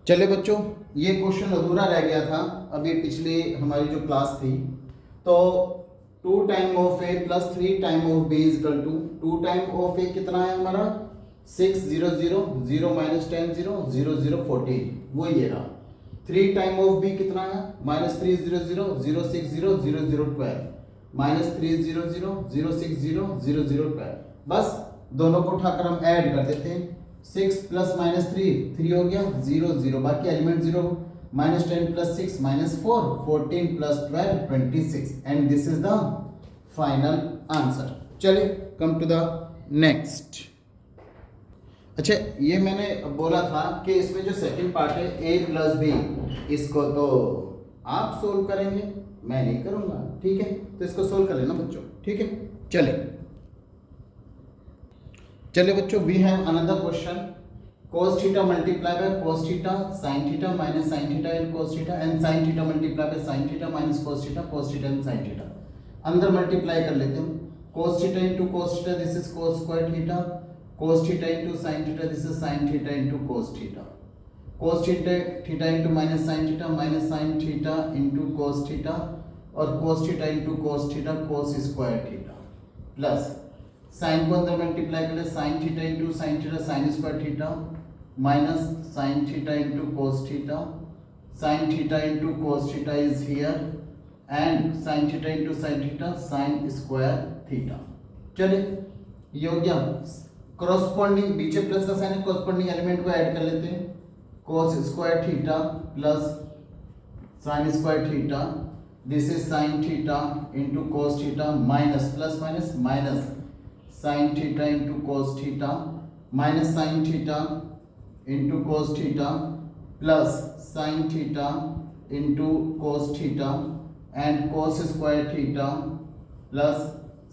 चले बच्चों, ये क्वेश्चन अधूरा रह गया था अभी पिछली हमारी जो क्लास थी। तो 2 time of A plus 3 time of B is equal to 2 time of A कितना है हमारा 6 0 0 0 माइनस 10 0 0 0 14, वो ये रहा। 3 टाइम ऑफ बी कितना है माइनस 3 0 0 0 6 0 0 0 12 माइनस 3 0 0 0 6 0 0 0 12। बस दोनों को उठाकर हम ऐड कर देते हैं। 6 प्लस माइनस 3 हो गया 0 0, बाकी element 0। Minus 10 plus 6 minus 4, 14 plus 12 26, and this is the final answer. चलिए कम टू द नेक्स्ट। अच्छा, ये मैंने बोला था कि इसमें जो सेकंड पार्ट है a प्लस बी, इसको तो आप सोल्व करेंगे, मैं नहीं करूंगा, ठीक है। तो इसको सोल्व कर लेना बच्चों, ठीक है। चलिए बच्चों, we have another question. cos theta multiply by cos theta sin theta minus sin theta and cos theta and sin theta multiply by sin theta minus cos theta and sin theta. अंदर multiply कर लेते हैं। cos theta into cos theta, this is cos square theta. cos theta into sin theta, this is sin theta into cos theta. cos theta into minus sin theta into cos theta, और cos theta into cos theta cos square theta, plus sign को अंदर multiply कर ले sin theta into sin theta sin square theta, minus sin theta into cos theta, sin theta into cos theta is here, and sin theta into sin theta sin square theta. चलिए, ये हो गया। Corresponding बीचे plus का sign है, corresponding element को add कर लेते हैं। cos square theta plus sin square theta, this is sin theta into cos theta minus plus minus minus sin theta into cos theta minus sin theta into cos theta plus sin theta into cos theta and cos square theta plus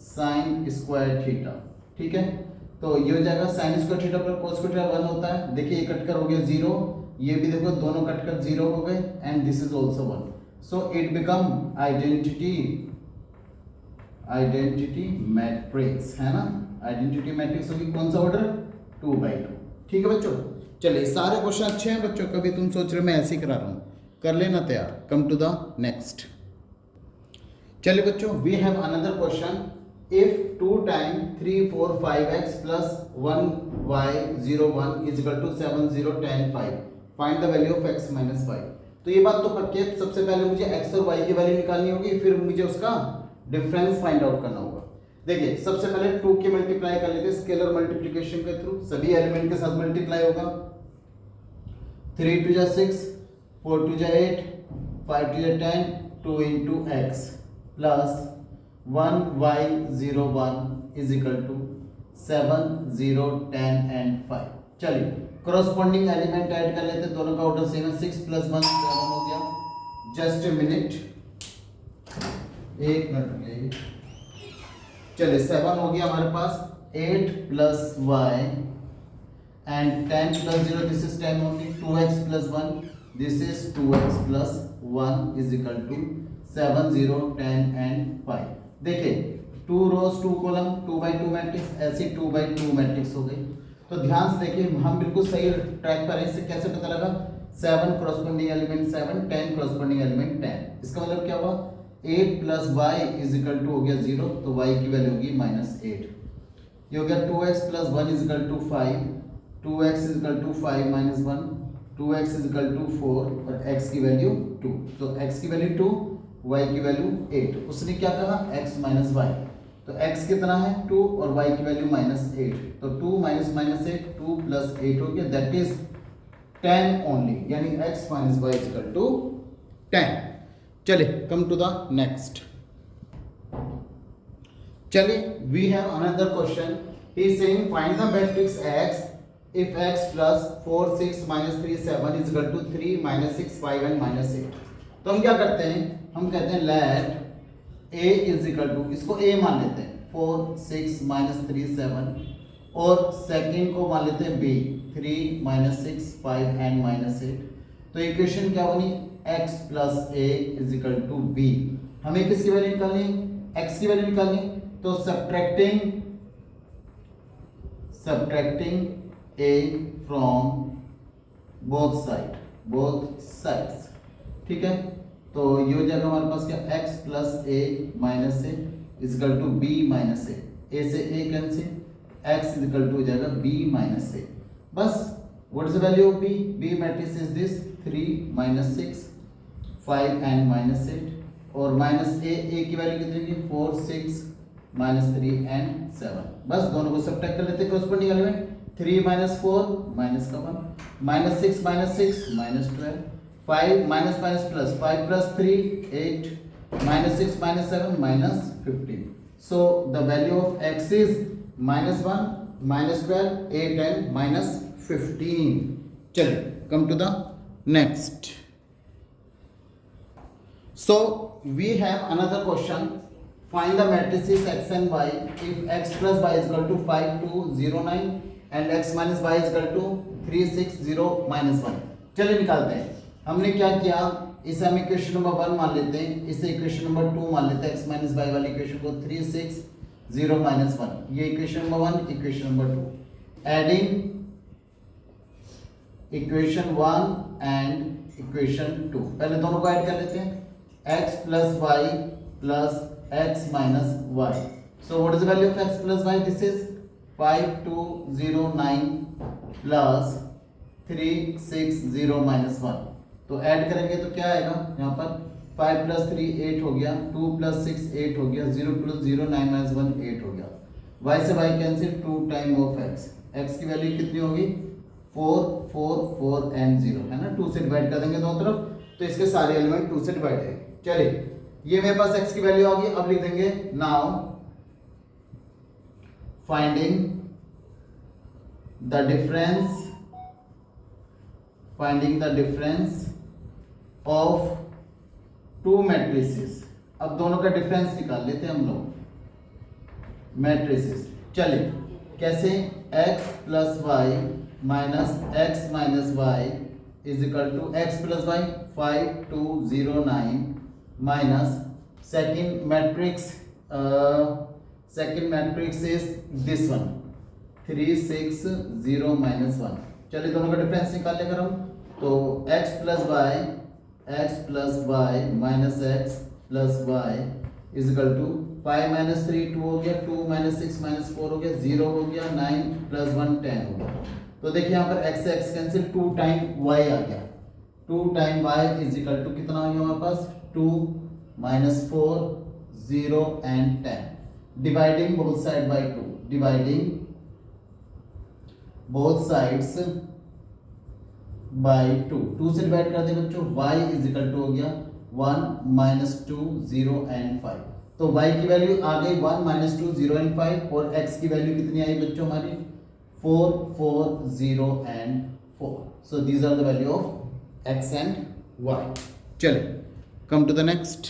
sin square theta, ठीक है। तो ये हो जाएगा sin square theta plus cos square theta 1 होता है। देखिए, ये कटकर हो गया 0, ये भी देखो दोनों कटकर 0 हो गए, and this is also 1। So it become identity matrix, है ना। आइडेंटिटी मैट्रिक्स होगी कौन सा ऑर्डर 2/2, ठीक है बच्चों। चलिए, सारे क्वेश्चन अच्छे हैं बच्चों। कभी तुम सोच रहे हो मैं ऐसे ही करा रहा हूँ, कर लेना तैयार। Come to the next. चलिए बच्चों, we have another question. If 2 time 3 4 5x प्लस 1y 0 1 is equal to 7 0 10 5, find the value of x minus 5। तो ये बात तो पक्की है, सबसे पहले मुझे x और y की वैल्यू निकालनी होगी, फिर मुझे उसका डिफरेंस फाइंड आउट करना होगा। देखिए, सबसे पहले 2 की मल्टीप्लाई कर लेते हैं स्केलर मल्टीप्लिकेशन के थ्रू, सभी एलिमेंट के साथ मल्टीप्लाई होगा। 3 2 जा 6, 4 2 जा 8, 5 2 जा 10, 2 into x plus 1y 0 1 is equal to 7 0 10 and 5। चलिए, करस्पॉन्डिंग एलिमेंट ऐड कर लेते हैं, दोनों का ऑर्डर सेम है। 6 प्लस 1 7 हो गया। जस्ट ए मिनट, एक मिनट। चलिए, 7 हो गया हमारे पास। 8 plus y and 10 plus 0, this is 10 only. 2x plus 1, this is 2x plus 1 is equal to 7 0 10 and 5। देखिए, 2 रोज 2 कॉलम 2/2 मैट्रिक्स, ऐसी 2/2 मैट्रिक्स हो गई। तो ध्यान से देखिए, हम बिल्कुल सही ट्रैक पर हैं। इससे कैसे पता लगा? 7 करस्पॉन्डिंग एलिमेंट 7, 10 करस्पॉन्डिंग एलिमेंट 10। इसका मतलब क्या हुआ? 8 plus y is equal to हो गया 0, तो y की वैल्यू होगी -8। ये हो गया 2x plus 1 is equal to 5, 2x is equal to 5 minus 1, 2x is equal to 4, और x की वैल्यू 2। तो x की वैल्यू 2, y की वैल्यू 8। उसने क्या कहा? x minus y. तो x कितना है? 2, और y की वैल्यू -8। तो 2 माइनस -8, 2 प्लस 8 हो गया, दैट इज 10 ओनली, यानी x minus y is equal to 10। चलिए, कम टू द नेक्स्ट। चलिए, we have another question. He is saying find the matrix x if x plus 4 6 minus 3 7 is equal to 3 minus 6 5 and minus 8। तो हम क्या करते हैं? हम कहते हैं let a is equal to, इसको a मान लेते हैं, 4 6 minus 3 7, और सेकेंड को मान लेते हैं b 3 minus 6 5 and minus 8। तो इक्वेशन क्या बनी? x plus a is equal to b। हमें किसकी वैल्यू निकालनी? x की वैल्यू निकालनी। तो subtracting a from both side, both sides, ठीक है। तो ये हो जाएगा हमारे पास क्या, x plus A minus A equal to B minus A से A cancel, x equal to हो जाएगा b माइनस ए। बस what is the value of b? b matrix is this 3 minus 6 5 and minus 8 और minus ए की value कितनी होगी 4 6 minus 3 and 7। बस दोनों को सबट्रैक्ट कर लेते हैं कॉरस्पॉन्डिंग एलिमेंट, 3 माइनस 4 माइनस का 1 minus 6 minus 12 5 minus minus plus 5 plus 3 8 minus 6 minus 7 minus 15। So the value of x is minus 1 minus 12 8 and minus 15। चलिए come to the next. So we have another question. Find the matrices x and y if x plus y is equal to 5 2 0 9 and x minus y is equal to 3 6 0 minus 1। चलिए निकालते हैं। हमने क्या किया, इसे हम equation number 1 मान लेते हैं, इसे इक्वेशन नंबर 2 मान लेते हैं, x माइनस y वाली इक्वेशन को 3 6 0 माइनस 1। ये equation number 1, equation number 2। Adding equation 1 and equation 2, पहले दोनों को ऐड कर लेते हैं, x plus y plus x minus y। So what is the value of x plus y? This is 5209 plus 360 minus 1। तो add करेंगे तो क्या आएगा यहाँ पर 5 plus 3 8 हो गया, 2 plus 6 8 हो गया, 0 plus 0 9 minus 1 8 हो गया। y से y cancel, 2 time of x, x की वैल्यू कितनी होगी 4 4 4 एंड 0 है ना, 2 से डिवाइड कर देंगे दोनों तरफ तो इसके सारे एलिमेंट 2 से डिवाइड है। चलिए ये मेरे पास x की वैल्यू आ गई, अब लिख देंगे now finding the difference of two matrices. अब दोनों का डिफरेंस निकाल लेते हैं हम लोग मैट्रिसेस। चलिए कैसे, x plus y minus x minus y is equal to x plus y 5 2 0 9 minus second matrix is this one 3 6 0 minus 1। चलिए दोनों का डिफरेंस निकाल लेकर हम, तो x plus y minus x plus y is equal to 5 minus 3 2 हो गया, 2 minus 6 minus 4 हो गया, 0 हो गया, 9 प्लस 1 10 हो गया। तो देखिए यहाँ पर x से x कैंसिल, 2 टाइम y आ गया, 2 time y is equal to कितना आ गया हमारे पास 2 minus 4 0 and 10। dividing both side by 2, dividing both sides by 2, 2 से डिवाइड कर दे बच्चों, y इज इक्वल टू हो गया 1 minus 2 0 and 5। तो y की वैल्यू आ गई 1 minus 2 0 and 5 और x की वैल्यू कितनी आई बच्चों हमारी 4 4 0 and 4। so these are the value of x and y। चलिए come to the next।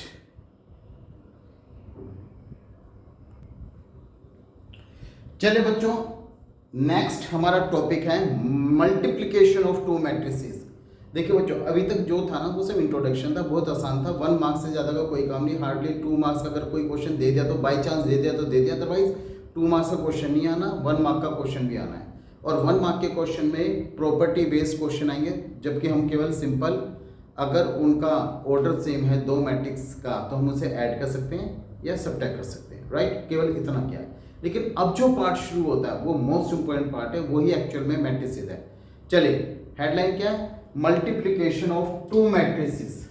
चलिए बच्चों नेक्स्ट हमारा टॉपिक है मल्टीप्लिकेशन ऑफ टू मैट्रिसेस। देखिए बच्चों अभी तक जो था ना वो सब इंट्रोडक्शन था, बहुत आसान था, 1 मार्क्स से ज़्यादा का कोई काम नहीं, हार्डली 2 मार्क्स का अगर कोई क्वेश्चन दे दिया तो बाई चांस दे दिया तो दे दिया, अदरवाइज 2 मार्क्स का क्वेश्चन नहीं आना, 1 मार्क का क्वेश्चन भी आना है। और 1 मार्क के क्वेश्चन में प्रॉपर्टी बेस्ड क्वेश्चन आएंगे, जबकि हम केवल सिंपल अगर उनका ऑर्डर सेम है दो मैट्रिक्स का तो हम उसे ऐड कर सकते हैं या सब्ट्रैक्ट कर सकते हैं, राइट, केवल इतना क्या है। लेकिन अब जो पार्ट शुरू होता है वो मोस्ट इंपोर्टेंट पार्ट है, वही एक्चुअल में मैट्रिसेस है। चलिए हेडलाइन क्या है, multiplication of two matrices,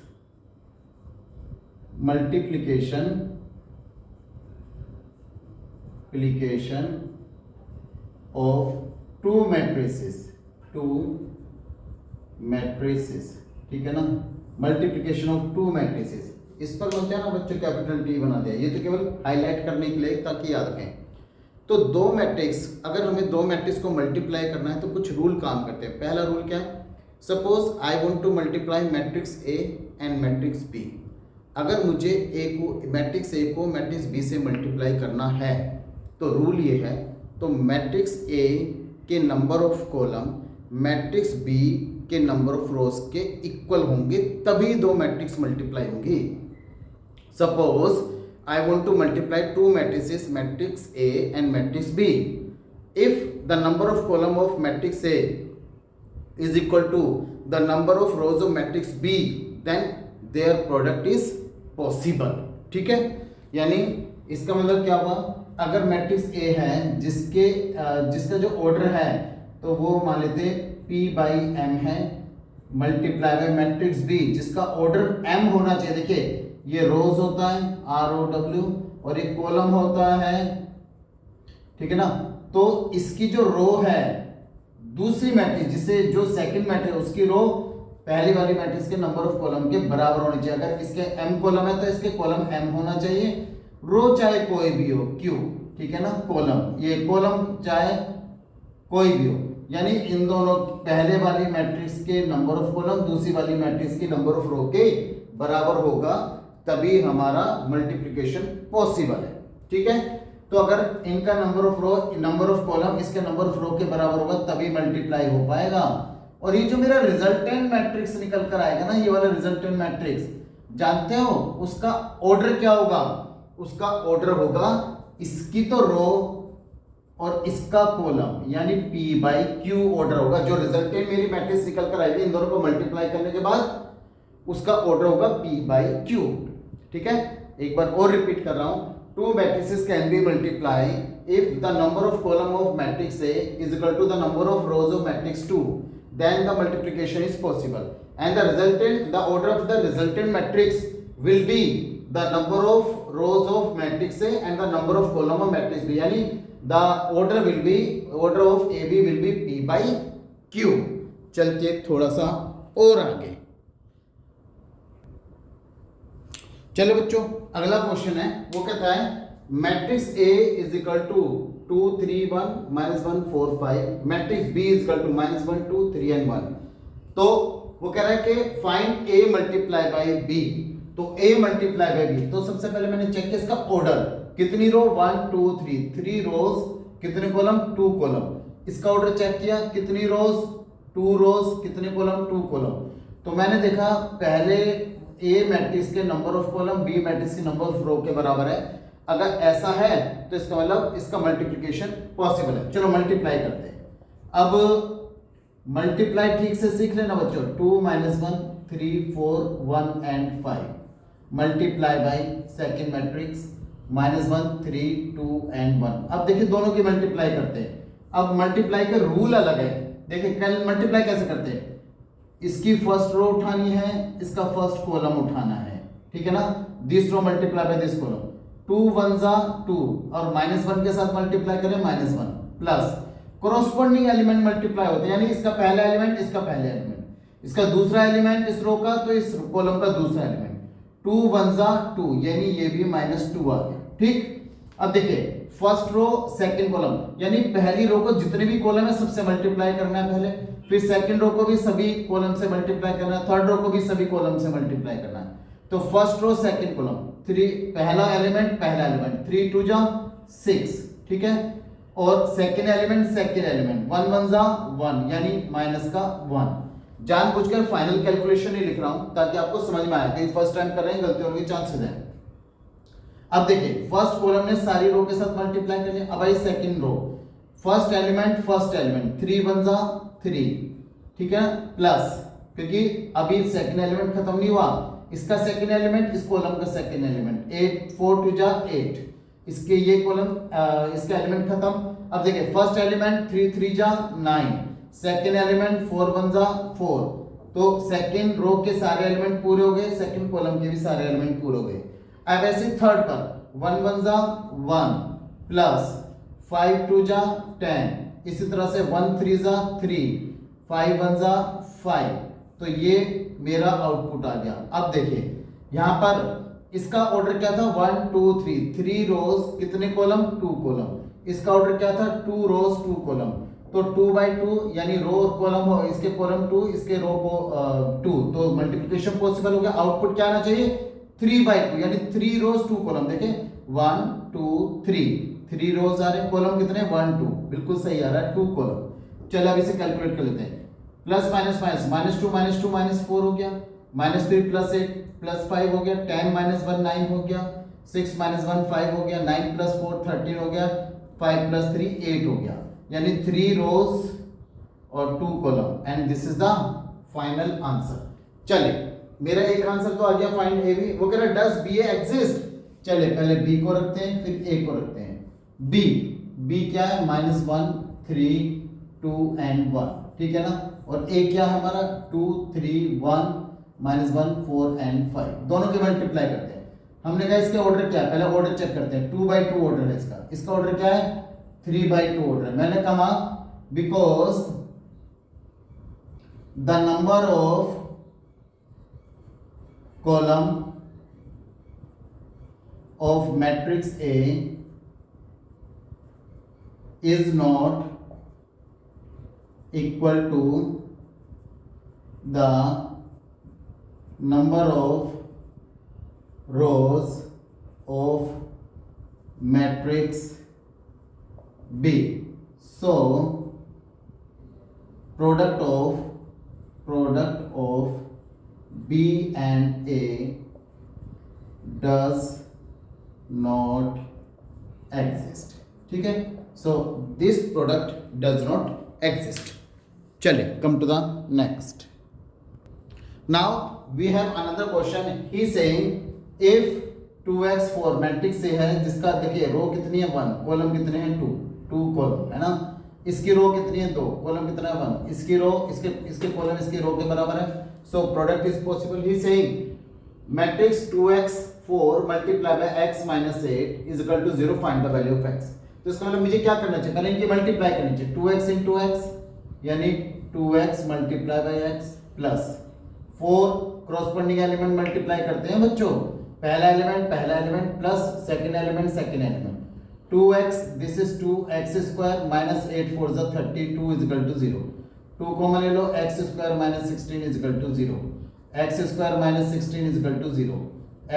multiplication of two matrices, ठीक है ना, मल्टीप्लिकेशन ऑफ टू मैट्रिसेस। इस पर बोलते हैं ना बच्चों कैपिटल T बना दिया, ये तो केवल हाईलाइट करने के लिए ताकि याद रखें। तो दो मैट्रिक्स, अगर हमें दो मैट्रिक्स को मल्टीप्लाई करना है तो कुछ रूल काम करते हैं। पहला रूल क्या है, suppose I want to multiply matrix A and matrix B। अगर मुझे मैट्रिक्स A को मैट्रिक्स B से मल्टीप्लाई करना है तो रूल ये है, तो मैट्रिक्स A के number of column matrix B के नंबर ऑफ रोज के इक्वल होंगे, तभी दो मैट्रिक्स मल्टीप्लाई होंगी। Suppose I want to multiply two matrices, matrix A and matrix B. If the number of column of matrix A is equal to the number of rows of matrix B, then their product is possible. ठीक है, यानी इसका मतलब क्या हुआ, अगर matrix A है जिसका जो ऑर्डर है तो वो मान लेते P बाई M है, मल्टीप्लाई बाय मैट्रिक्स बी जिसका ऑर्डर M होना चाहिए. देखिए ये रोज होता है ROW और एक कॉलम होता है, ठीक है ना. तो इसकी जो रो है दूसरी मैट्रिक्स जिसे जो सेकंड मैट्रिक्स उसकी रो पहली वाली मैट्रिक्स के नंबर ऑफ कॉलम के बराबर होनी चाहिए. अगर इसके M कॉलम है तो इसके कॉलम M होना चाहिए, रो चाहे कोई भी हो Q, ठीक है ना. कॉलम ये कॉलम चाहे कोई भी हो, यानी इन दोनों पहले वाली मैट्रिक्स के नंबर ऑफ कॉलम दूसरी वाली मैट्रिक्स की नंबर ऑफ रो के बराबर होगा, तभी हमारा मल्टीप्लिकेशन पॉसिबल है. ठीक है, तो अगर इनका नंबर ऑफ कॉलम इसके नंबर ऑफ रो के बराबर होगा तभी मल्टीप्लाई हो पाएगा. और ये जो मेरा रिजल्टेंट मैट्रिक्स निकल कर आएगा ना, ये वाला रिजल्टेंट मैट्रिक्स, जानते हो उसका ऑर्डर क्या होगा? उसका ऑर्डर होगा इसकी तो रो और इसका कॉलम, यानी P बाई Q ऑर्डर होगा. जो रिजल्टेंट मेरी मैट्रिक्स निकल कर आएगी इन दोनों को मल्टीप्लाई करने के बाद उसका ऑर्डर होगा P बाई Q. ठीक है, एक बार और रिपीट कर रहा हूं. Two matrices can be multiply if the number of column of matrix A is equal to the number of rows of matrix 2, then the multiplication is possible, and the order of the resultant matrix will be the number of rows of matrix A and the number of column of matrix B. यानी the order of AB will be P by Q. चलते थोड़ा सा और आगे. चलो बच्चों, अगला question है, वो कहता है matrix A is equal to 2 3 1 -1 4 5, matrix B is equal to -1 2 3 and 1. तो वो कह रहा है कि find A multiply by B. तो A मल्टीप्लाई बाय B, तो सबसे पहले मैंने चेक किया इसका ऑर्डर, कितनी रो 1 2 3 रोज, कितने कॉलम 2 कॉलम. इसका ऑर्डर चेक किया, कितनी रोज 2 रोज, कितने कॉलम 2 कॉलम. तो मैंने देखा पहले A मैट्रिक्स के number of column B matrix के नंबर ऑफ रो के बराबर है. अगर ऐसा है तो इसका मतलब इसका मल्टीप्लिकेशन पॉसिबल है. चलो मल्टीप्लाई करते हैं. अब मल्टीप्लाई ठीक से सीख लेना बच्चों. 2 -1 3 4 1 and 5 multiply by second matrix -1 3 2 and 1. अब देखिए दोनों की मल्टीप्लाई करते हैं. अब मल्टीप्लाई का रूल अलग है. देखिए कल मल्टीप्लाई कैसे करते हैं, इसकी फर्स्ट रो उठानी है, इसका फर्स्ट कॉलम उठाना है. ठीक है ना. This row multiply by this column, 2 1 जा 2 और -1 के साथ मल्टीप्लाई करें -1 प्लस कॉरस्पॉन्डिंग एलिमेंट मल्टीप्लाई होते हैं, यानी इसका पहला एलिमेंट इसका पहला एलिमेंट, इसका दूसरा एलिमेंट इस रो का तो इस कॉलम का दूसरा एलिमेंट. 2 1 जा 2, यानी ये भी -2 आ गया. ठीक, अब देखिए फर्स्ट रो सेकंड कॉलम, यानी पहली रो को जितने भी कॉलम है सबसे मल्टीप्लाई करना है पहले, फिर सेकंड रो को भी सभी कॉलम से मल्टीप्लाई करना है, थर्ड रो को भी सभी कॉलम से मल्टीप्लाई करना है. तो फर्स्ट रो सेकंड कॉलम, 3 पहला एलिमेंट 3 2 जा 6. ठीक है, और सेकंड एलिमेंट 1 1 जा 1, यानी माइनस का 1. जानबूझकर फाइनल कैलकुलेशन नहीं लिख रहा हूं ताकि आपको समझ में आए, कहीं फर्स्ट टाइम कर रहे हैं गलती होने के चांसेस हैं. अब देखिए फर्स्ट कॉलम ने सारी रो के साथ मल्टीप्लाई कर लिया. अब आई सेकंड रो, फर्स्ट एलिमेंट 3 1 जा 3. ठीक है, प्लस क्योंकि अभी सेकंड एलिमेंट खत्म नहीं हुआ, इसका सेकंड एलिमेंट इस कॉलम का सेकंड एलिमेंट 8 4 2 जा 8, इसके ये कॉलम इसका एलिमेंट खत्म. अब देखिए फर्स्ट एलिमेंट 3 3 जा 9, सेकंड एलिमेंट 4 1 जा 4. तो सेकंड रो के सारे एलिमेंट पूरे हो गए, सेकंड कॉलम के भी सारे एलिमेंट पूरे हो गए. अब ऐसे थर्ड पर 1 1 जा 1 प्लस 5 2 जा 10, इसी तरह से 1 3 जा 3 5 1 जा 5. तो ये मेरा आउटपुट आ गया. अब देखिए यहां पर इसका ऑर्डर क्या था 1 2 3 रोज, कितने कॉलम 2 कॉलम. इसका ऑर्डर क्या था 2 रोज 2 कॉलम. तो 2 बाई 2, यानी रो और कॉलम हो, इसके कॉलम 2 इसके रो को 2, तो मल्टीप्लिकेशन पॉसिबल हो गया. आउटपुट क्या आना चाहिए 3 बाई 2, यानी 3 रोज 2 कॉलम. देखें 1 2 3 रोज आ रहे हैं, कॉलम कितने 1 2, बिल्कुल सही आ रहा है 2 कॉलम. चलो अब इसे कैलकुलेट कर लेते हैं. प्लस माइनस माइनस -2 -4 हो गया, -3 + 8 + 5 हो गया, 10 - 1 9 हो गया, 6 - 1 5 हो गया, 9 + 4 13 हो गया, 5 + 3 8 हो गया. यानी 3 रोज और 2 column and this is the final answer. चलिए मेरा एक आंसर तो आ गया फाइंड ए बी। वो कह रहा है डज बी ए एग्जिस्ट। चलिए पहले बी को रखते हैं फिर ए को रखते हैं। बी क्या है -1 3 2 एंड 1, ठीक है ना। और ए क्या है हमारा 2 3 1 -1 4 एंड 5, दोनों के मल्टीप्लाई करते हैं। हमने कहा इसके ऑर्डर क्या है, पहले ऑर्डर चेक करते हैं। 2/2 ऑर्डर है इसका ऑर्डर क्या है 3/2 ऑर्डर है। मैंने कहा because the number of column of matrix A is not equal to the number of rows of matrix B. So product of B and A does not exist, ठीक है। So this product does not exist. चलिए come to the next. Now we have another question. He saying if 2x4 matrix से है जिसका देखिए रो कितनी है 1, column कितने हैं 2 कॉलम है ना। इसकी रो कितनी है 2, कॉलम कितना है 1, इसकी रो इसके कॉलम इसकी रो के बराबर है। So product is possible. He saying matrix 2x4 multiply by x minus 8 is equal to 0, find the value of x। तो इसका मतलब मुझे क्या करना चाहिए, पहले इनकी मल्टीप्लाई करनी चाहिए। 2x into x यानी 2x multiply by x plus 4 corresponding element multiply करते हैं बच्चों। पहला element plus second element 2x, this is 2x square minus 8 4 जा 32 is equal to 0। 2 कॉमन ले लो, x square minus 16 is equal to 0, x square minus 16 is equal to 0,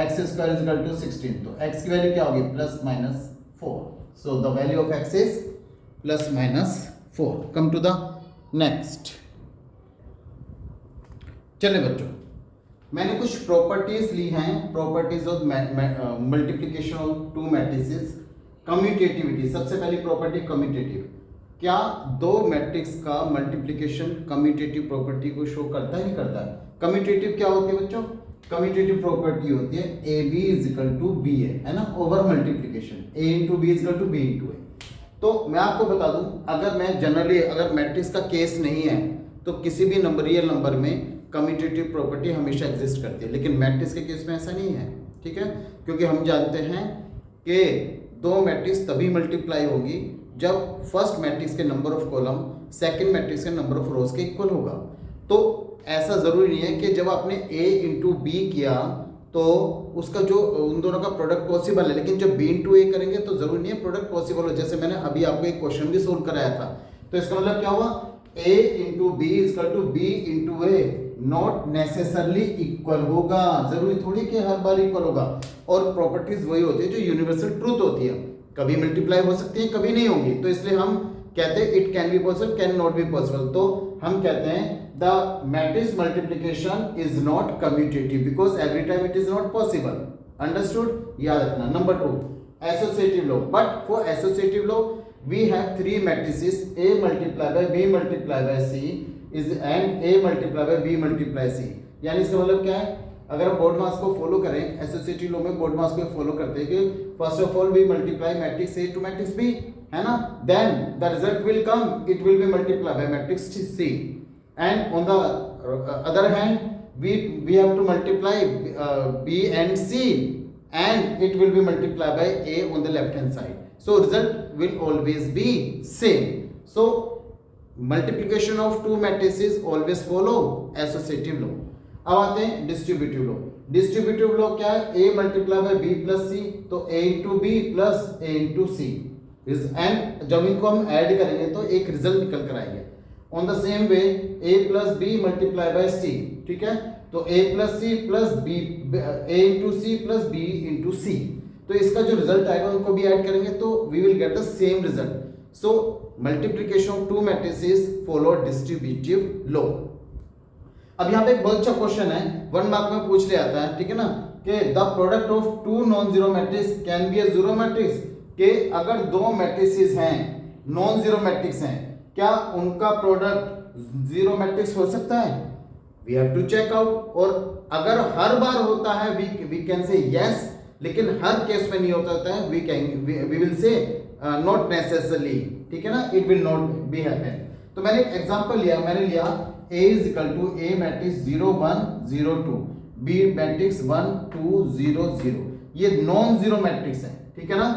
x square is equal to 16। तो x की value क्या होगी plus minus 4। So the value of x is plus minus 4। Come to the next. चलिए बच्चों मैंने कुछ properties ली हैं, properties of multiplication of two matrices. Commutativity, सबसे पहली प्रॉपर्टी कम्यूटेटिव। क्या दो मैट्रिक्स का मल्टीप्लिकेशन कम्यूटेटिव प्रॉपर्टी को शो करता है, नहीं करता है। कम्यूटेटिव क्या होती है बच्चों, कम्यूटेटिव प्रॉपर्टी होती है A B is equal to B है ना, over multiplication A into B is equal to B into A. तो मैं आपको बता दूं, अगर मैं जनरली अगर मैट्रिक्स का केस नहीं है तो किसी भी रियल नंबर में कम्यूटेटिव प्रॉपर्टी हमेशा एग्जिस्ट करती है, लेकिन मैट्रिक्स के केस में ऐसा नहीं है, ठीक है। क्योंकि हम जानते हैं कि दो मैट्रिक्स तभी मल्टीप्लाई होगी जब फर्स्ट मैट्रिक्स के number of column second matrix के नंबर ऑफ रोज के इक्वल होगा। तो ऐसा जरूरी नहीं है कि जब आपने a इंटू बी किया तो उसका जो उन दोनों का प्रोडक्ट पॉसिबल है, लेकिन जब b इंटू ए करेंगे तो जरूरी नहीं है प्रोडक्ट पॉसिबल हो। जैसे मैंने अभी आपको एक क्वेश्चन भी सोल्व कराया था, तो इसका मतलब क्या हुआ, a into b is equal to B into a not necessarily equal होगा, जरूरी थोड़ी कि हर बार इक्वल होगा। और प्रॉपर्टीज वही होती है जो यूनिवर्सल ट्रूथ होती है, कभी मल्टीप्लाई हो सकती है कभी नहीं होंगी। तो इसलिए हम कहते हैं it can be possible, can not be possible. तो हम कहते हैं the matrix multiplication is not commutative because every time it is not possible। Understood? याद रखना। Number 2 associative law। But for associative law we have three matrices A multiplied by B multiplied by C is and A multiplied by B multiplied C। यानी इसका मतलब क्या है, अगर हम board मास को फॉलो करें, एसोसिएटिव लॉ में बोर्ड मास को फॉलो करते हैं कि first of all we multiply matrix A to matrix B, है ना, then the result will come, it will be multiply by matrix C। And on the other hand we have to multiply B and C and it will be multiplied by A on the left hand side, so result will always be same। So multiplication of two matrices always follow associative law। अब आते हैं distributive law. Distributive law क्या है, A multiply by B plus C, तो A into b plus A into c and जब इनको हम add करेंगे तो एक रिजल्ट निकल कर आएंगे। On the same way a plus B multiply by C, ठीक है, तो a plus C plus B, a into C plus B into C, तो इसका जो रिजल्ट आएगा उनको भी ऐड करेंगे तो we will get the same result. So multiplication of two matrices follow distributive law. अब यहाँ पे एक बहुत अच्छा क्वेश्चन है, 1 मार्क में पूछ ले आता है, ठीक है ना, कि the product of two non zero matrix can be a zero matrix. कि अगर दो मैट्रिसेस हैं नॉन जीरो मैट्रिक्स हैं, क्या उनका प्रोडक्ट जीरो मैट्रिक्स हो सकता है? We have to check out. और अगर हर बार होता है वी कैन से यस, लेकिन हर केस में नहीं होता है we will say not necessarily, ठीक है ना, it will not be happen. तो मैंने एक एग्जांपल लिया, मैंने लिया A is equal to A matrix 0 1 0 2, B matrix 1 2 0 0, ये नॉन जीरो मैट्रिक्स है, ठीक है ना।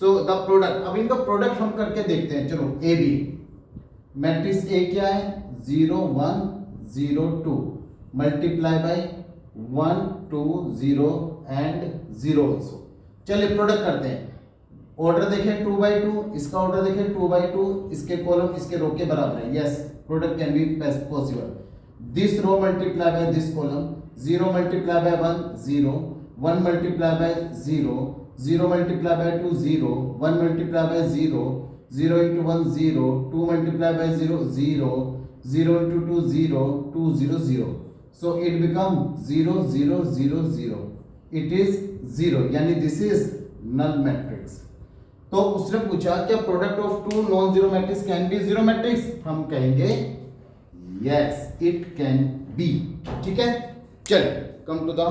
सो द प्रोडक्ट, अब इनका प्रोडक्ट हम करके देखते हैं। चलो ए बी मैट्रिक्स ए क्या है 0 1 0 2 मल्टीप्लाई बाय 1 2 0 एंड 0 ऑल्सो। चलिए प्रोडक्ट करते हैं। ऑर्डर देखें 2 by 2, इसका ऑर्डर देखें 2 by 2, इसके कॉलम इसके रो के बराबर है। Yes, product can be possible. This row multiply by this column, 0 multiply by 1 0, 1 multiply by 0, 0 multiply by 2 0, 1 multiply by 0, 0 into 1 0, 2 multiply by 0 0, 0 into 2 0, 2 0 0, so it become 0 0 0 0, it is 0, यानी this is null matrix. तो उसने पूछा क्या product of two non zero matrix can be zero matrix? हम कहेंगे yes it can be, ठीक है। चलिए कम टू द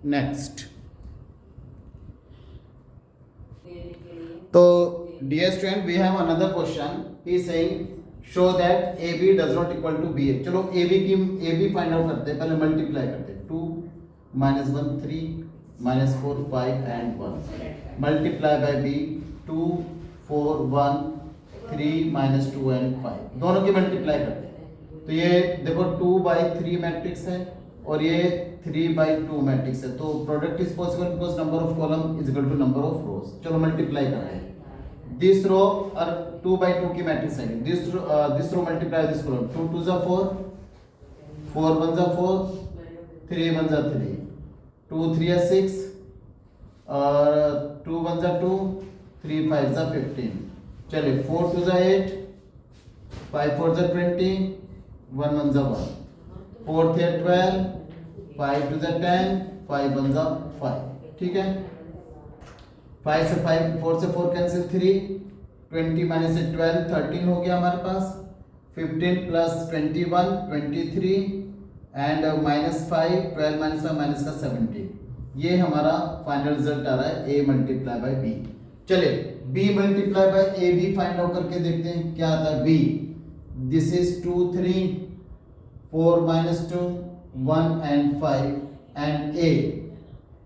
नेक्स्ट। तो dear student we have another question, he is saying show that A B does not equal to B A. चलो A B find out करते हैं, पहले multiply करते हैं। 2 -1 3 -4 5 and 1 multiply by b 2 4 1 3 -2 and 5, दोनों की multiply करते हैं। तो ये देखो 2 by 3 मैट्रिक्स है और ये 3 by 2 मैट्रिक्स है। तो product is possible because number of column is equal to number of rows. चलो मल्टीप्लाई करते हैं। दिस रो और 2 by 2 की मैट्रिक्स है। This row multiply this column, 2 2 जा 4, 4 1 जा 4, 3 1 जा 3, 2 3 जा 6 और 2 1 जा 2, 3 5 जा 15। चलिए 4 2 जा 8, 5 4 जा 20, 1 1 जा 1, 4 3 12, 5 2 जा 10, 5 1 जा 5, ठीक है। 5 से 5 4 से 4 कैंसिल 3, 20 माइनस 12 13 हो गया हमारे पास, 15 प्लस 21 23 एंड -5 12 माइनस का 17। ये हमारा फाइनल रिजल्ट आ रहा है a मल्टीप्लाई बाय b। चलिए b multiply by a b find out करके देखते हैं क्या आता है। b this is 2 3 4 -2 1 and 5 and a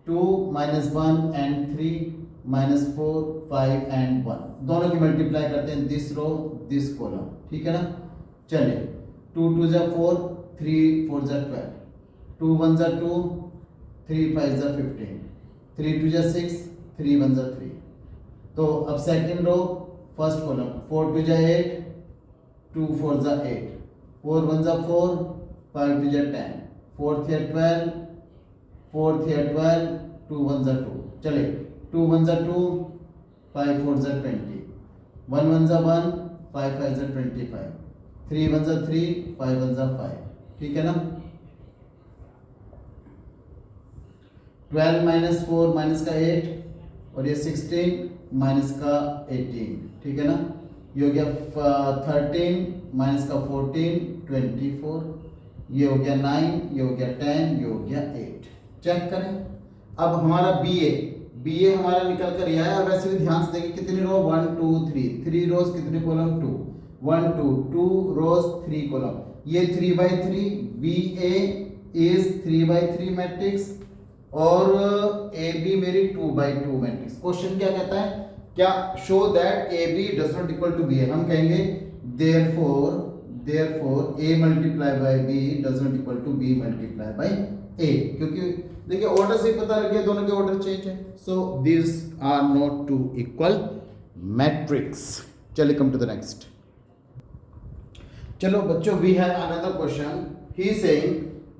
2 -1 and 3 -4 5 and 1, दोनों की मल्टीप्लाई करते हैं दिस रो दिस कॉलम, ठीक है ना। चलिए 2 2 जा 4, 3 4 जा 12, 2 1 जा 2, 3 5 जा 15, 3 2 जा 6, 3 1 जा 3। तो अब सेकंड रो फर्स्ट कॉलम 4 2 जा 8, 2 4 जा 8, 4 1 जा 4, 5 2 जा 10, 4 3 12, 4 3 12, 2 1 जा 2। चलिए 2 1 जा 2, 5 4 जा 20, 1 1 जा 1, 5 5 जा 25, 3 1 जा 3, 5 1 जा 5, ठीक है ना। 12 माइनस 4 माइनस का 8 और ये 16 माइनस का 18, ठीक है ना। ये हो गया 13 माइनस का 14 24, ये हो गया 9, ये हो गया 10, ये हो गया 8। चेक करें। अब हमारा बी ए हमारा निकल कर यह है। और वैसे भी ध्यान से देखिए कितनी रो 1 2 3 रोज, कितने कॉलम 2 1 2 रोज 3 कॉलम। ये 3 by 3 b a is 3 by 3 matrix और ए बी मेरी 2 by 2 मैट्रिक्स। क्वेश्चन क्या कहता है, क्या show that A B does not equal to B A. हम कहेंगे therefore A multiply by B does not equal to B multiply by A, क्योंकि देखिए ऑर्डर से पता लग गया दोनों के ऑर्डर चेंज है। So this are not two equal matrix. चलिए कम टू द नेक्स्ट। चलो बच्चों we have another question. He is saying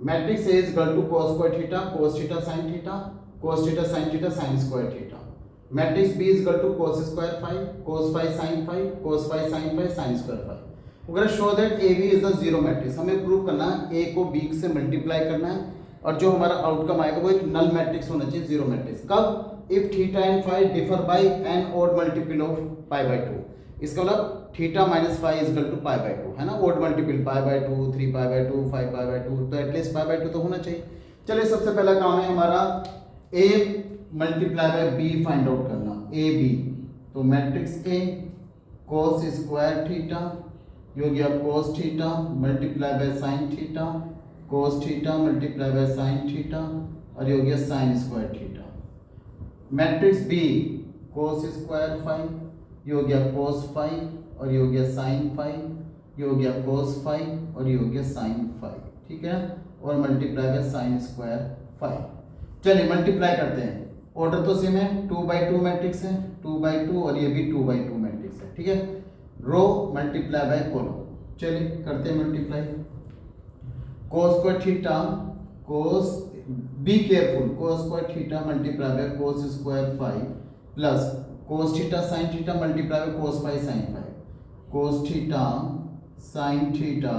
matrix A is equal to cos square theta, cos theta sin theta, cos theta sin theta, sin square theta. Matrix B is equal to cos square 5, cos 5 sin 5, cos 5 sin 5, sin square 5. अगर show that AB is the zero matrix, हमें prove करना है A को B से multiply करना है और जो हमारा आउटकम आएगा वो एक नल मैट्रिक्स होना चाहिए, जीरो मैट्रिक्स। कब? If theta and phi differ by n odd multiple of pi by 2। इसका मतलब theta minus five equal to pi by two, है ना, odd multiple pi by two, 3 pi by two, 5 pi by two, तो at least pi by two तो होना चाहिए। चलिए सबसे पहला काम है हमारा A multiply by B find out करना, ए बी। तो matrix A cos square theta ये हो गया cos theta multiply by sine theta, cos theta multiply by sine theta, और ये हो गया sine square theta. Matrix b cos square five, ये हो गया कोस फाइव, और ये हो गया साइन फाइव, ये हो गया कोस फाइव, और ये हो गया साइन फाइव, ठीक है, और multiply by sine square five. चलिए मल्टीप्लाई करते हैं, ऑर्डर तो सेम है, 2/2 मैट्रिक्स है, 2/2, और ये भी 2/2 मैट्रिक्स है, ठीक है। रो मल्टीप्लाई बाय कॉलम, चलिए करते हैं multiply. Cos square theta cos, be careful, cos square theta multiply by cos square phi plus cos theta sine theta multiply by cos phi sine five, cos theta sine theta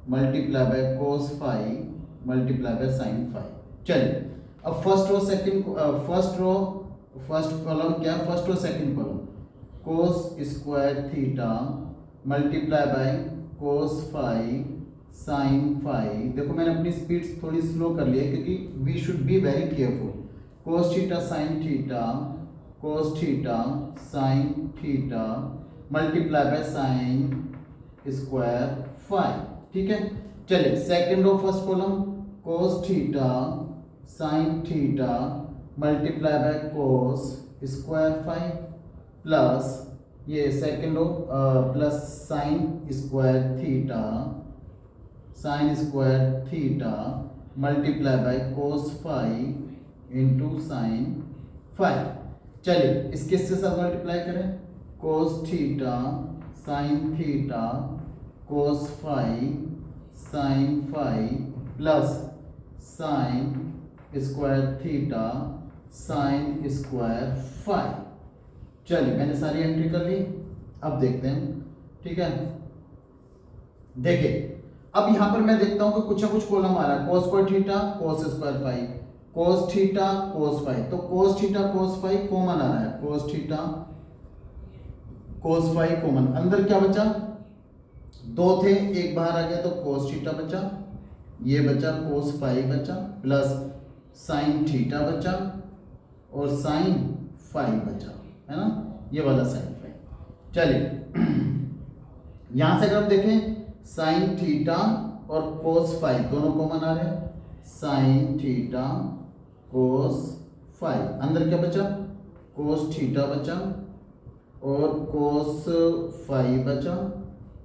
multiply by cos five multiply by sine phi. चलिए अब first row second, first column क्या, first row second column, cos square theta multiply by cos phi sine phi. देखो मैंने अपनी speed थोड़ी slow कर ली है क्योंकि we should be very careful. Cos theta sine theta, cos theta sine theta multiply by sine square phi, ठीक है। चलिए second row first column, cos theta sine theta multiply by cos square phi plus ये second row plus sine square theta multiply by cos phi into sine phi. चलिए इसके साथ multiply करें, cos theta sine theta cos phi sine phi plus sine square theta sine square five. चलिए मैंने सारी entry कर ली, अब देखते हैं, ठीक है। देखिए अब यहां पर मैं देखता हूं कि कुछ ना कुछ कॉलम आ रहा है, cos square theta cos square phi, cos theta cos phi, तो cos theta cos phi common आ रहा है, cos theta cos phi common, अंदर क्या बचा, दो थे एक बाहर आ गया तो कोस थीटा बचा, ये बचा कोस फाइव बचा प्लस साइन थीटा बचा और साइन फाइव बचा, है ना, ये वाला साइन फाइव। चलिए यहां से अगर हम देखें साइन थीटा और कोस फाइव दोनों कॉमन आ रहे हैं, साइन थीटा कोस फाइव, अंदर क्या बचा, कोस थीटा बचा और कोस फाइव बचा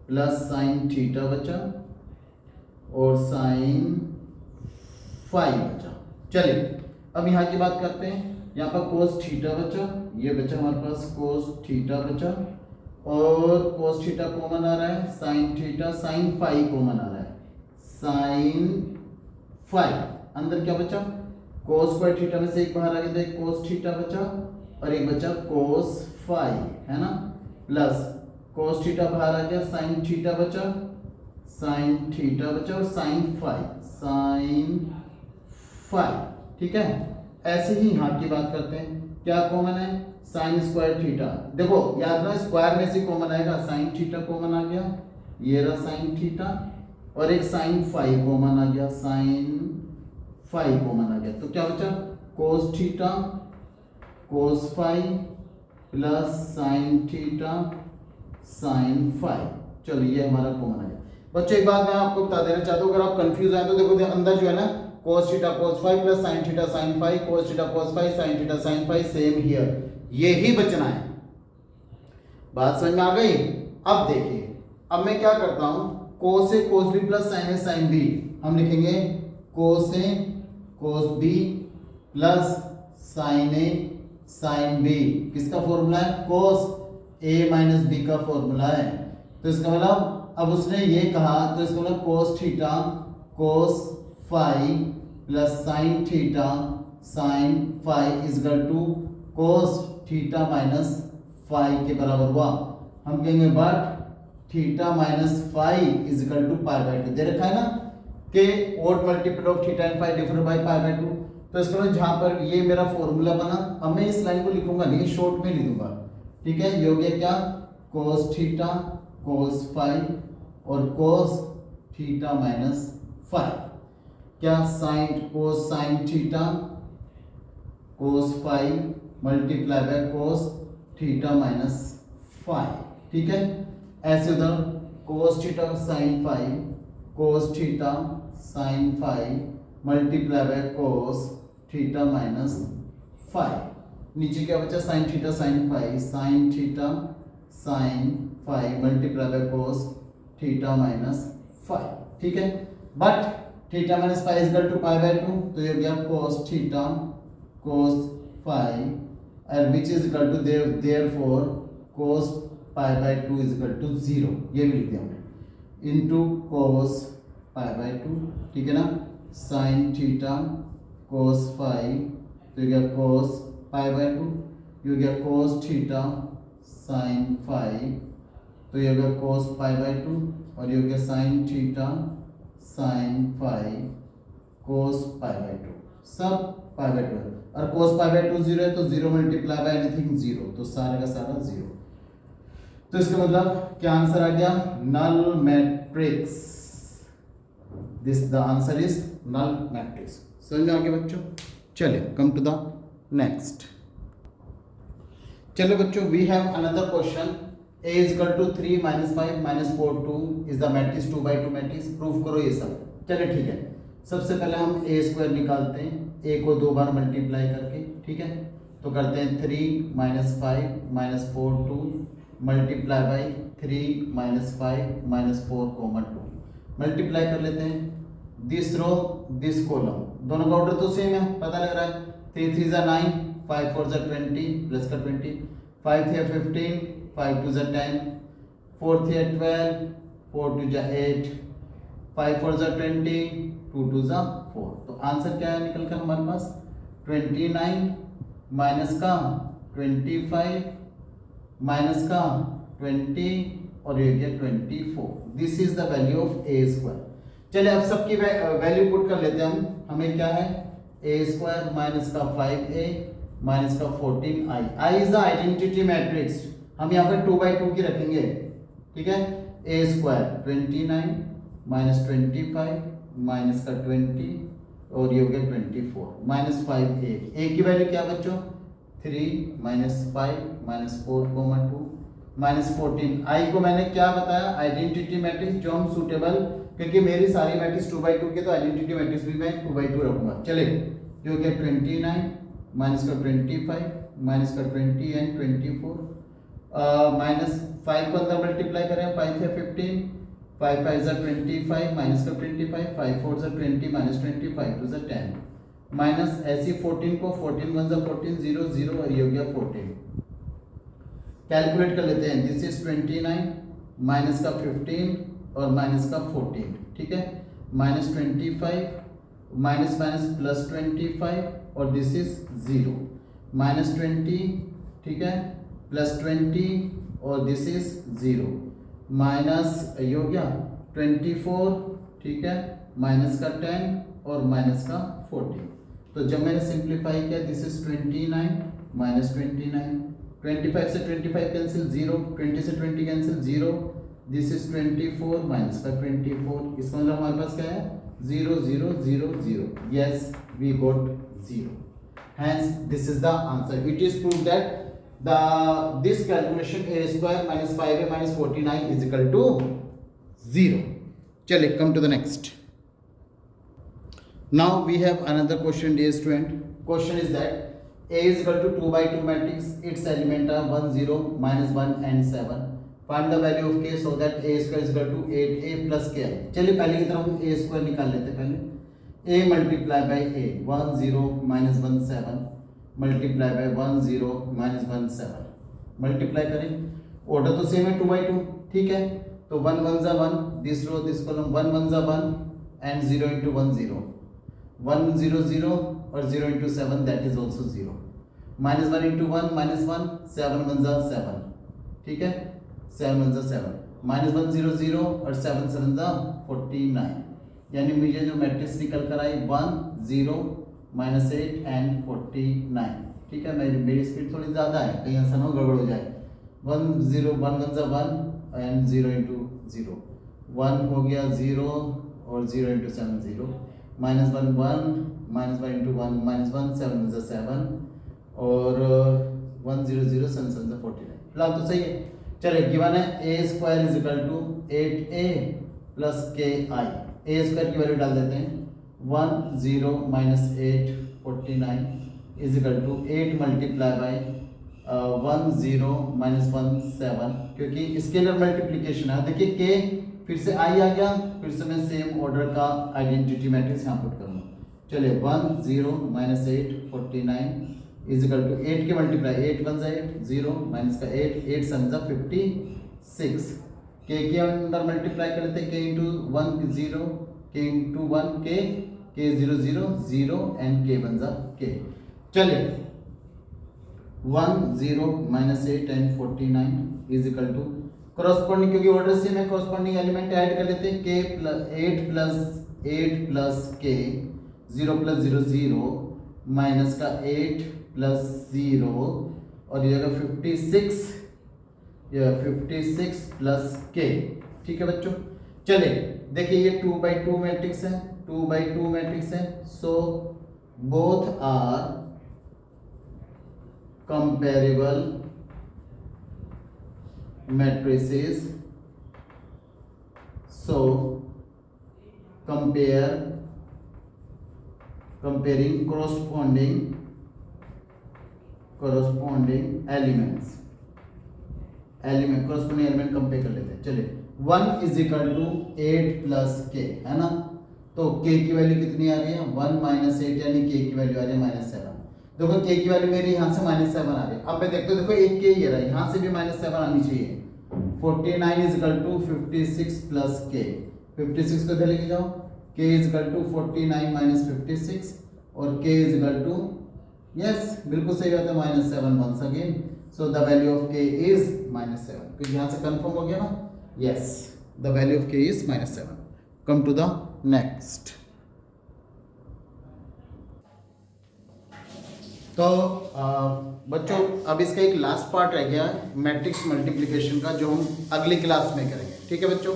प्लस साइन थीटा बचा और साइन फाइव बचा। चलिए अब यहाँ की बात करते हैं, यहाँ पर कोस थीटा बचा, ये बचा हमारे पास कोस थीटा बचा और कोस थीटा कॉमन आ रहा है, sine theta sine phi common आ रहा है, साइन फाइव, अंदर क्या बचा, कोस स्क्वायर थीटा में से एक बाहर आ गया तो एक कोस थीटा बचा और एक बचा कोस फाइव, है ना, प्लस कोस थीटा बाहर आ गया, साइन थीटा बचा, साइन थीटा बचा और साइन फाइव, ठीक है। ऐसे ही यहाँ की बात करते हैं, क्या कॉमन है, साइन स्क्वायर थीटा, देखो याद रखना स्क्वायर में से कॉमन आएगा, साइन थीटा कॉमन आ गया, ये रहा साइन थीटा और एक साइन फाइव कॉमन आ गया, साइन फाइव कॉमन आ गया, तो क्या बचा, कोस theta cos phi plus sine theta sine five. चलो ये हमारा कॉमन आ गया। बच्चों एक बात मैं आपको बता देना चाहता हूँ, अगर आप कंफ्यूज आए तो देखो अंदर जो है ना कोस theta cos phi plus sine theta sine five, cos theta cos phi sign theta sine five, same here, ये ही बचना है। बात समझ में आ गई। अब देखिए अब मैं क्या करता हूं, कोस ए कोस बी प्लस साइन ए साइन बी, हम लिखेंगे कोस ए कोस बी प्लस साइन ए साइन बी, किसका फॉर्मूला है, कोस ए माइनस बी का फॉर्मूला है। तो इसका मतलब अब उसने ये कहा तो इसका मतलब cos theta cos phi plus sine theta sine phi is equal to cos theta minus phi के बराबर हुआ। हम कहेंगे but theta minus five is equal to pi by two, दे रखा है ना कि odd multiple of theta and phi different by pi by two. तो इसका मतलब जहां पर ये मेरा फॉर्मूला बना, अब मैं इस लाइन को लिखूंगा नहीं, शॉर्ट में लिखूंगा, ठीक है। ये हो गया क्या, कोस थीटा कोस फाइव और कोस थीटा माइनस फाइव। क्या sine cos sine theta cos five multiply by cos theta minus five. ठीक है, ऐसे उधर cos theta sine five cos theta sine five multiply by cos theta minus five. नीचे क्या बचा sine theta sine five multiply by cos theta minus five. ठीक है, but theta minus five is equal to pi by two, तो ये गया cos theta cos five and which is equal to therefore cos pi by 2 is equal to 0, ये भी लिख दिया हमने into cos pi by 2। ठीक है ना, sin थीटा cos फाइव तो ये cos pi by 2, ये cos थीटा sin फाइव तो ये cos pi by 2 और ये sin theta sin five cos pi by 2 सब पाई बाय 2 और cos पाई बाय 2 0 है तो 0 मल्टीप्लाई बाय एनीथिंग 0, तो सारे का सारा 0। तो इसका मतलब क्या आंसर आ गया, null matrix. This the answer is null matrix. समझ में आ गया बच्चों? चलिए कम टू द नेक्स्ट। चलो बच्चों, we have another question. a is equal to 3 minus 5 minus 4 2 is the matrix 2 by 2 matrix। Proof करो ये सब। चलिए ठीक है, सबसे पहले हम ए स्क्वायर निकालते हैं, ए को 2 बार मल्टीप्लाई करके। ठीक है, तो करते हैं 3 minus 5 minus 4 2 multiply by 3 minus 5 minus 4 common 2 multiply कर लेते हैं। दिस रो दिस कॉलम, दोनों का ऑर्डर तो सेम है, पता लग रहा है। 3 3 जा 9 5 4 जा 20 प्लस का 20 5 3 15 5 2 जा 10 4 3 12 4 2 जा 8 5 4 जा 20 2 2 जा 4। तो आंसर क्या है निकल कर हमारे पास 29 माइनस का 25 माइनस का 20 और ये गया 24। This is the value of A square. चलिए अब सबकी वैल्यू पुट कर लेते हैं हम। हमें क्या है ए स्क्वायर माइनस का 5a माइनस का 14i। I is the identity matrix, हम यहाँ पे 2 by 2 की रखेंगे। ठीक है, ए स्क्वायर 29 माइनस 25 माइनस का 20 और ये हो गया 24 माइनस 5a। ए की वैल्यू क्या बच्चों 3 माइनस 5 माइनस 4 2 माइनस 14। आई को मैंने क्या बताया आइडेंटिटी मैट्रिक्स जो हम सूटेबल, क्योंकि मेरी सारी मैट्रिक्स 2 by 2 के, तो आइडेंटिटी मैट्रिक्स भी मैं 2 by 2 रखूंगा। चले जो हो गया 29 माइनस का 25 माइनस का 20 एंड 24 माइनस 5 को अंदर मल्टीप्लाई करें 5 है 15 5 5 जा 25 माइनस का 25 5 4 जा 20 माइनस 20 5 2 जा 10 माइनस ऐसी 14 को 14 1 जा 14 0 0 और ये हो गया 14। कैलकुलेट कर लेते हैं। दिस इज 29 माइनस का 15 और माइनस का 14। ठीक है, माइनस 25 माइनस माइनस प्लस 25 और दिस इज 0 माइनस 20। ठीक है, प्लस 20 और दिस इज 0 माइनस ये हो गया 24। ठीक है, माइनस का 10 और माइनस का 14। तो जब मैंने सिंप्लीफाई किया दिस इज 29 माइनस 29 25 से 25 कैंसिल 0 20 से 20 कैंसिल 0 दिस इज 24 माइनस का 24। इसका मतलब हमारे पास क्या है 0 0 0 0। Yes we got 0। Hence this is the answer. It is proved that this calculation a square minus 5a minus 14i is equal to 0. चलिए come to the next. Now we have another question, dear student. Question is that a is equal to 2 by 2 matrix. Its element are 1 0 minus 1 and 7. Find the value of k so that a square is equal to 8a plus ki. चलिए पहले की तरह हम a square निकाल लेते हैं। पहले a multiply by a 1 0 minus 1 7 multiply by 1 0 minus 1 7 multiply करें। ऑर्डर तो सेम है 2 by 2। ठीक है, तो 1 1 जा 1 दिस रो दिस कॉलम 1 1 जा 1 एंड 0 into 1 0 1 0 0 और 0 into 7 that is also 0 minus 1 into 1 minus 1 7 1 जा 7। ठीक है, 7 1 जा 7 माइनस 1 0 0 और 7 7 जा 49। यानी मुझे जो मैट्रिक्स निकल कर आई 1 0 माइनस 8 एंड 49। ठीक है, मेरी स्पीड थोड़ी ज़्यादा है, कहीं ऐसा ना गड़बड़ हो जाए। 1 वन सा 1 एंड 0 इंटू 0, 1 हो गया 0 और 0 इंटू 7 0, -1 1 -1 इंटू 1 -1, 7 सा 7 और 1 0 0 7 7 सा 49। फिलहाल तो सही है। चलिए गिवन है a square is equal to 8a plus ki। a square की वैल्यू डाल देते हैं 1 0 -8 49 is equal to 8 multiply by 1 0 -1 7, क्योंकि स्केलर मल्टीप्लिकेशन है। देखिए k फिर से i आ गया, फिर से मैं सेम ऑर्डर का आइडेंटिटी मैट्रिक्स यहाँ पुट करूँगा। चलिए 1 0 -8 49 इज इक्वल टू 8 के मल्टीप्लाई 8 1 8 0 माइनस का 8 8 7 56, k के अंदर मल्टीप्लाई कर लेते हैं k into 1 0 k into 1 k 0 0 0 and k 1 k। चलिए 1 0 -8 and 49 is equal to corresponding, क्योंकि ऑर्डर से मैं कॉरस्पॉन्डिंग एलिमेंट ऐड कर लेते हैं k plus 8 plus k 0 plus 0 0 minus का 8 प्लस 0 और ये जगह 56, ये 56 प्लस k। ठीक है बच्चों। चलिए देखिए ये 2/2 मैट्रिक्स है, 2/2 मैट्रिक्स है, so both are comparable matrices, so comparing corresponding elements, corresponding element compare कर लेते हैं। चलिए 1 is equal to 8 plus k है ना, तो k की वैल्यू कितनी आ रही है 1 माइनस 8, यानी k की वैल्यू आ रही है -7। देखो k की वैल्यू मेरी यहाँ से -7 आ रही है। अब मैं देखते देखो एक k ही है, यहाँ से भी -7 आनी चाहिए। 49 is equal to 56 plus k, 56 को इधर लेके जाओ, k is equal to 49 minus 56 और k is equal to, yes बिल्कुल सही बात है, -7 once again, so the value of k is -7, क्योंकि यहाँ से कंफर्म हो गया ना, yes the value of k is -7। Come to the next. तो बच्चों अब इसका एक लास्ट पार्ट रह गया है मैट्रिक्स मल्टीप्लिकेशन का, जो हम अगली क्लास में करेंगे। ठीक है बच्चों,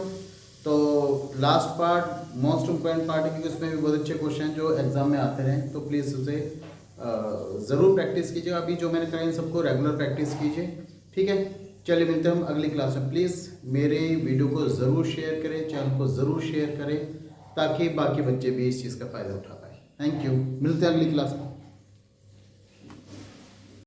तो last part most important part है, क्योंकि उसमें भी बहुत अच्छे क्वेश्चन जो एग्जाम में आते हैं, तो प्लीज़ उसे ज़रूर प्रैक्टिस कीजिए। अभी जो मैंने कहा इन सबको रेगुलर प्रैक्टिस कीजिए। ठीक है, चलिए मिलते हैं हम अगली क्लास में। प्लीज़ मेरे वीडियो को ज़रूर शेयर करें, चैनल को ज़रूर शेयर करें, ताकि बाकी बच्चे भी इस चीज़ का फ़ायदा उठा पाए। थैंक यू, मिलते हैं अगली क्लास में।